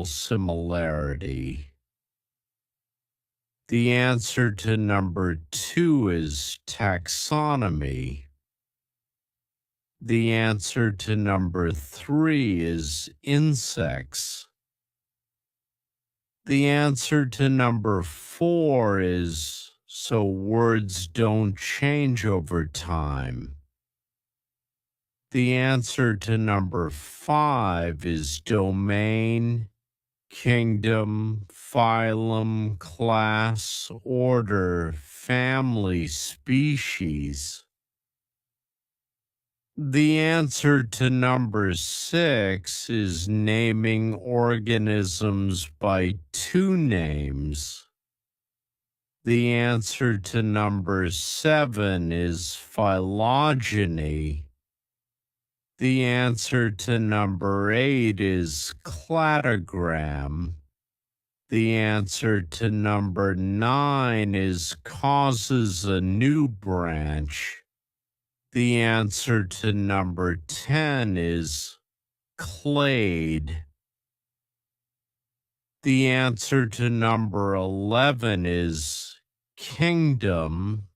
similarity. The answer to number 2 is taxonomy. The answer to number 3 is insects. The answer to number 4 is so words don't change over time. The answer to number 5 is domain, kingdom, phylum, class, order, family, species. The answer to number 6 is naming organisms by 2 names. The answer to number 7 is phylogeny. The answer to number 8 is cladogram. The answer to number 9 is causes a new branch. The answer to number 10 is clade. The answer to number 11 is kingdom.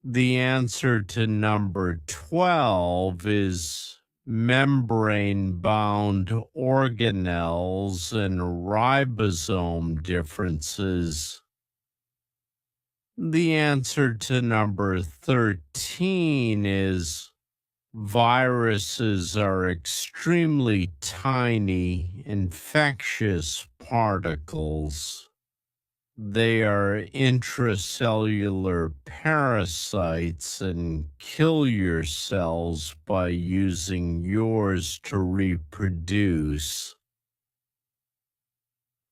The answer to number 12 is membrane-bound organelles and ribosome differences. The answer to number 13 is viruses are extremely tiny, infectious particles. They are intracellular parasites and kill your cells by using yours to reproduce.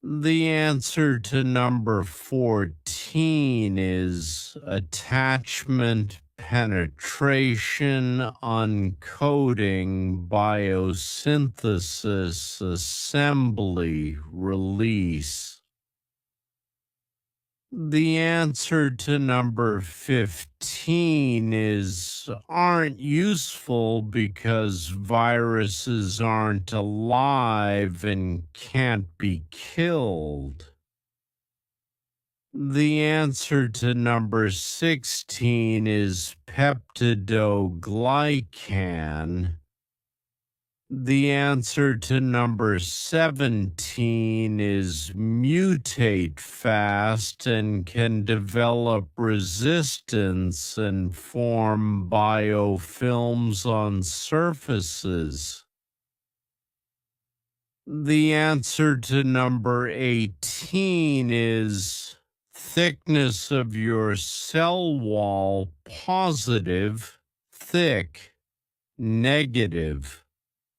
The answer to number 14 is attachment, penetration, uncoding, biosynthesis, assembly, release. The answer to number 15 is aren't useful because viruses aren't alive and can't be killed. The answer to number 16 is peptidoglycan. The answer to number 17 is mutate fast and can develop resistance and form biofilms on surfaces. The answer to number 18 is thickness of your cell wall positive, thick, negative.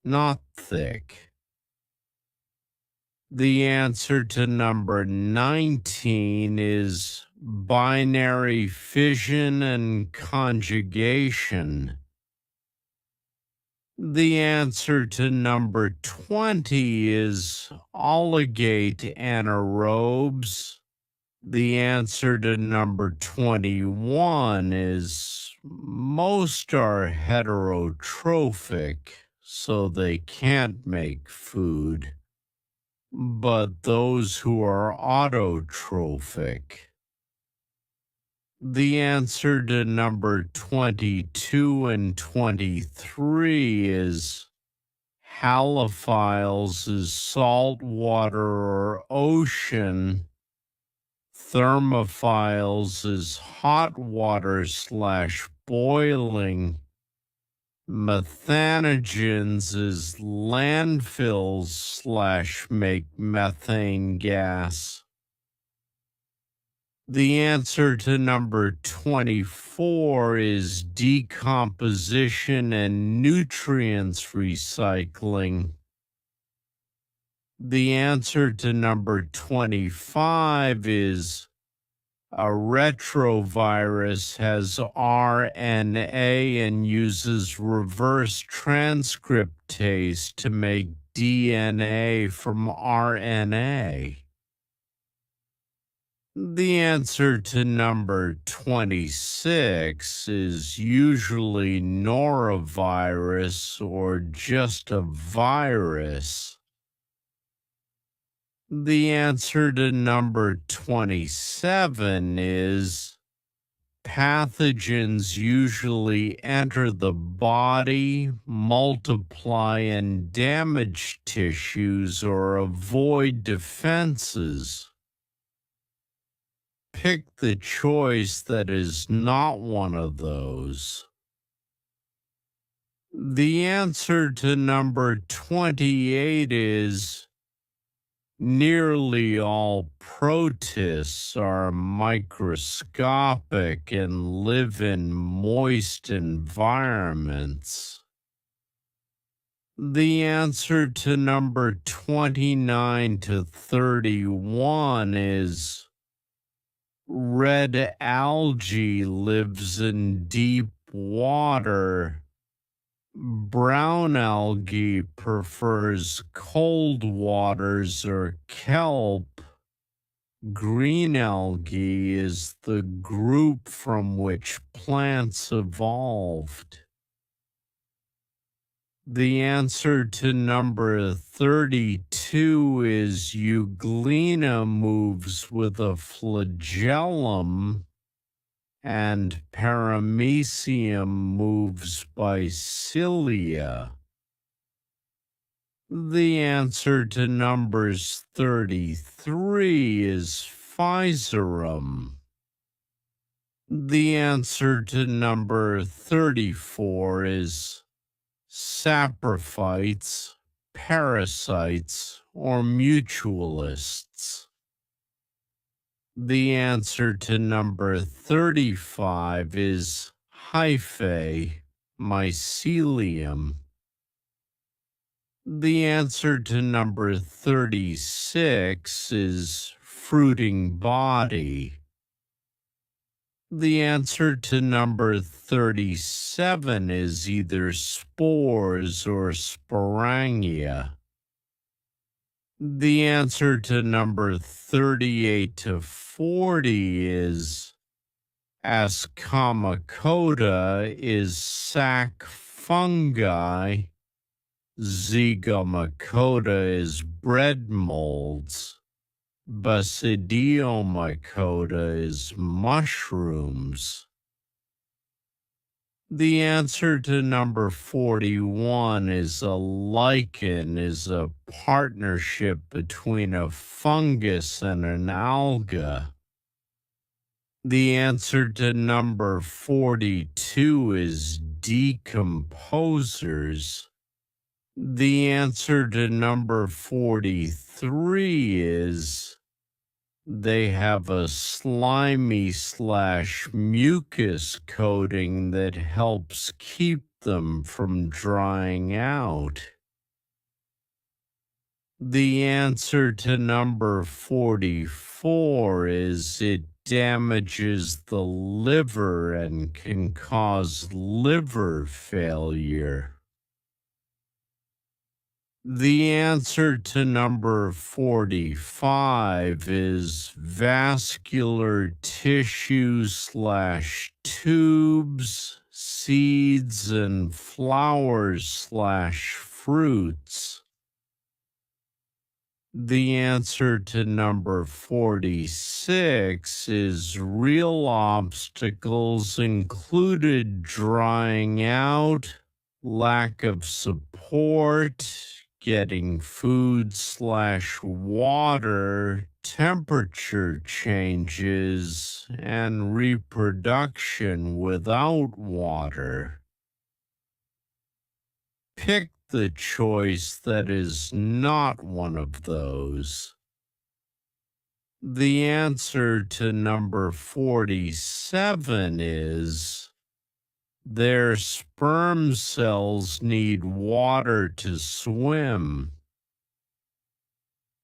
Not thick. The answer to number 19 is binary fission and conjugation. The answer to number 20 is oligate anaerobes. The answer to number 21 is most are heterotrophic, so they can't make food, but those who are autotrophic. The answer to number 22 and 23 is halophiles is salt water or ocean. Thermophiles is hot water / boiling. Methanogens is landfills / make methane gas. The answer to number 24 is decomposition and nutrients recycling. The answer to number 25 is a retrovirus has RNA and uses reverse transcriptase to make DNA from RNA. The answer to number 26 is usually norovirus or just a virus. The answer to number 27 is pathogens usually enter the body, multiply, and damage tissues or avoid defenses. Pick the choice that is not one of those. The answer to number 28 is nearly all protists are microscopic and live in moist environments. The answer to number 29 to 31 is red algae lives in deep water. Brown algae prefers cold waters or kelp. Green algae is the group from which plants evolved. The answer to number 32 is Euglena moves with a flagellum, and Paramecium moves by cilia. The answer to numbers 33 is Physarum. The answer to number 34 is saprophytes, parasites, or mutualists. The answer to number 35 is hyphae, mycelium. The answer to number 36 is fruiting body. The answer to number 37 is either spores or sporangia. The answer to number 38 to 40 is Ascomycota is sac fungi. Zygomycota is bread molds. Basidiomycota is mushrooms. The answer to number 41 is a lichen is a partnership between a fungus and an alga. The answer to number 42 is decomposers. The answer to number 43 is they have a slimy/mucus coating that helps keep them from drying out. The answer to number 44 is it damages the liver and can cause liver failure. The answer to number 45 is vascular tissue/tubes, seeds, and flowers/fruits. The answer to number 46 is real obstacles included drying out, lack of support, getting food/water, temperature changes, and reproduction without water. Pick the choice that is not one of those. The answer to number 47 is their sperm cells need water to swim.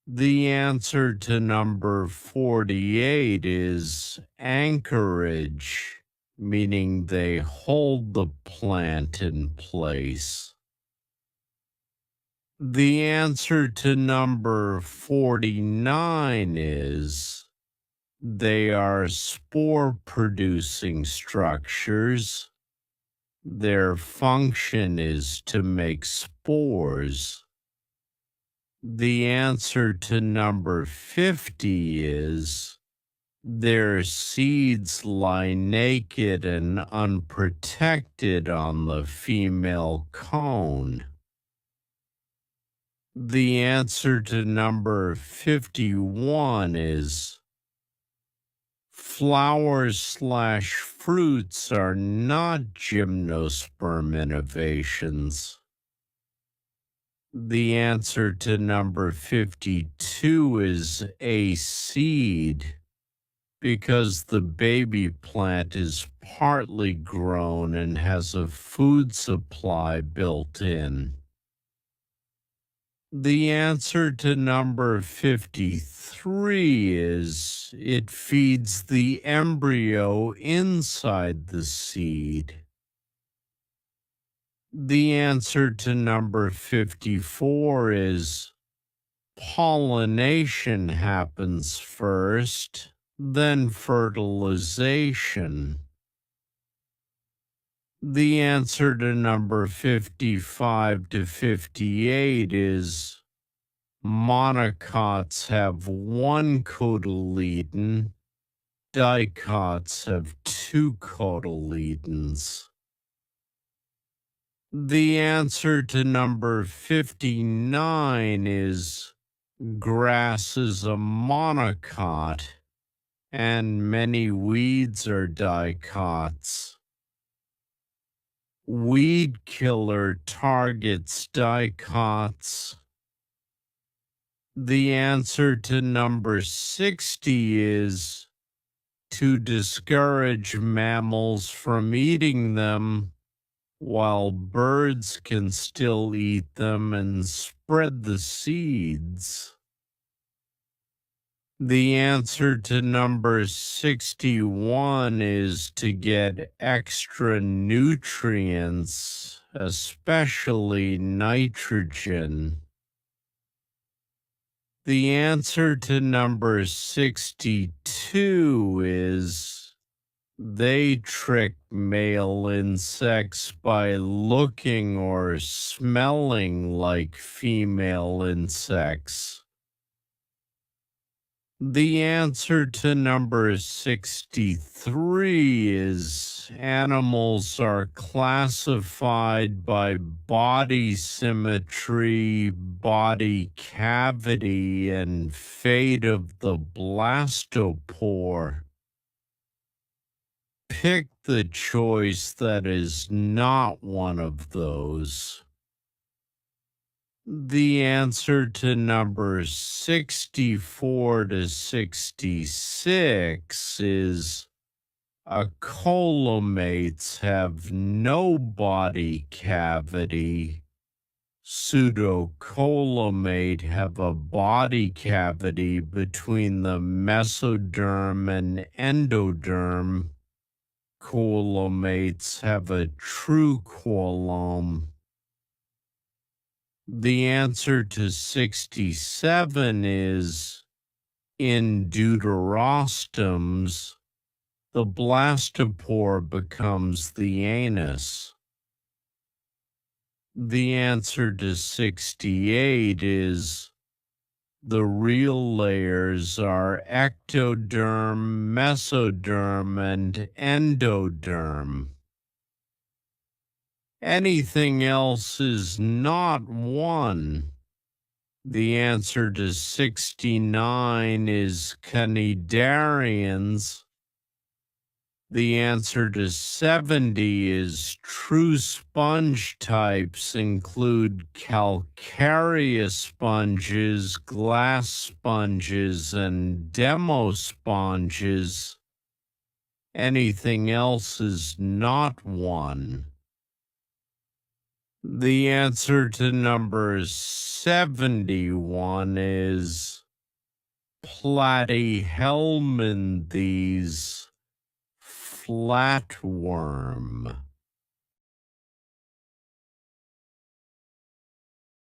The answer to number 48 is anchorage, meaning they hold the plant in place. The answer to number 49 is they are spore-producing structures. Their function is to make spores. The answer to number 50 is their seeds lie naked and unprotected on the female cone. The answer to number 51 is flowers/fruits are not gymnosperm innovations. The answer to number 52 is a seed, because the baby plant is partly grown and has a food supply built in. The answer to number 53 is it feeds the embryo inside the seed. The answer to number 54 is pollination happens first, then fertilization. The answer to number 55 to 58 is monocots have one cotyledon, dicots have two cotyledons. The answer to number 59 is grass is a monocot and many weeds are dicots. Weed killer targets dicots. The answer to number 60 is to discourage mammals from eating them, while birds can still eat them and spread the seeds. The answer to number 61 is to get extra nutrients, especially nitrogen. The answer to number 62 is they trick male insects by looking or smelling like female insects. The answer to number 63 is animals are classified by body symmetry, body cavity, and fate of the blastopore. Pick the choice that is not one of those. The answer to number 64 to 66 is acolymates have no body cavity. Pseudocolymate have a body cavity between the mesoderm and endoderm. Colymates have a true coelom. The answer to 67 is in deuterostomes, the blastopore becomes the anus. The answer to 68 is the real layers are ectoderm, mesoderm, and endoderm. Anything else is not one. The answer to 69 is cnidarians. The answer to 70 is true sponge types include calcareous sponges, glass sponges, and demosponges. Anything else is not one. The answer to number 71 is platyhelminthes, flatworm.